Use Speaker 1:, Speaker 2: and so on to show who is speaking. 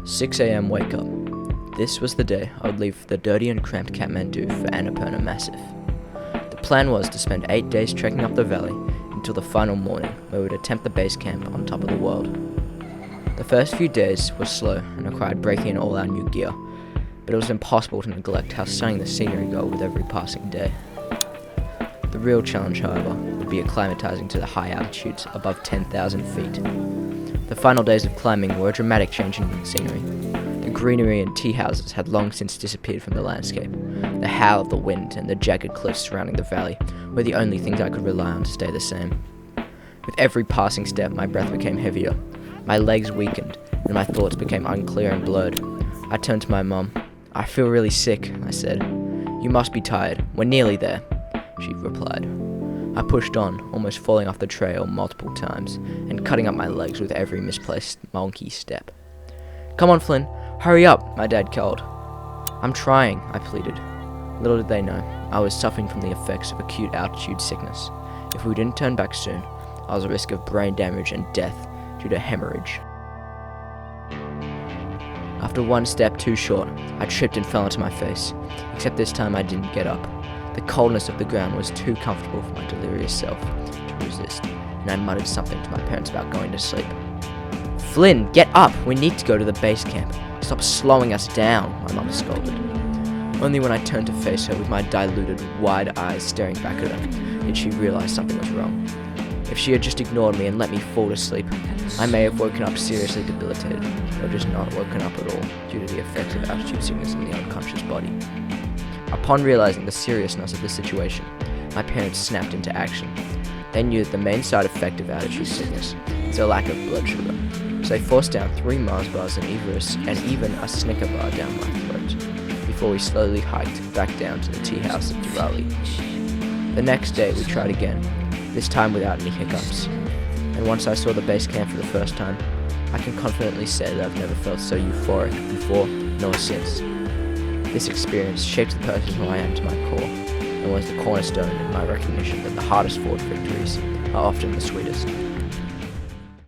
Speaker 1: 6 a.m. wake up. This was the day I would leave the dirty and cramped Kathmandu for Annapurna Massif. The plan was to spend 8 days trekking up the valley until the final morning, where we would attempt the base camp on top of the world. The first few days were slow and required breaking in all our new gear, but it was impossible to neglect how stunning the scenery got with every passing day. The real challenge, however, would be acclimatizing to the high altitudes above 10,000 feet. The final days of climbing were a dramatic change in scenery. The greenery and tea houses had long since disappeared from the landscape. The howl of the wind and the jagged cliffs surrounding the valley were the only things I could rely on to stay the same. With every passing step, my breath became heavier, my legs weakened, and my thoughts became unclear and blurred. I turned to my mum. "I feel really sick," I said. "You must be tired. We're nearly there," she replied. I pushed on, almost falling off the trail multiple times, and cutting up my legs with every misplaced monkey step. "Come on, Flynn, hurry up," my dad called. "I'm trying," I pleaded. Little did they know, I was suffering from the effects of acute altitude sickness. If we didn't turn back soon, I was at risk of brain damage and death due to hemorrhage. After one step too short, I tripped and fell onto my face, except this time I didn't get up. The coldness of the ground was too comfortable for my delirious self to resist, and I muttered something to my parents about going to sleep. "Flynn, get up! We need to go to the base camp. Stop slowing us down," my mum scolded. Only when I turned to face her with my diluted, wide eyes staring back at her did she realize something was wrong. If she had just ignored me and let me fall to sleep, I may have woken up seriously debilitated, or just not woken up at all due to the effects of altitude sickness on the unconscious body. Upon realizing the seriousness of the situation, my parents snapped into action. They knew that the main side effect of altitude sickness is a lack of blood sugar, so they forced down 3 Mars bars and even a Snicker bar down my throat, before we slowly hiked back down to the tea house at Diwali. The next day we tried again, this time without any hiccups, and once I saw the base camp for the first time, I can confidently say that I've never felt so euphoric before nor since. This experience shaped the person who I am to my core, and was the cornerstone in my recognition that the hardest fought victories are often the sweetest.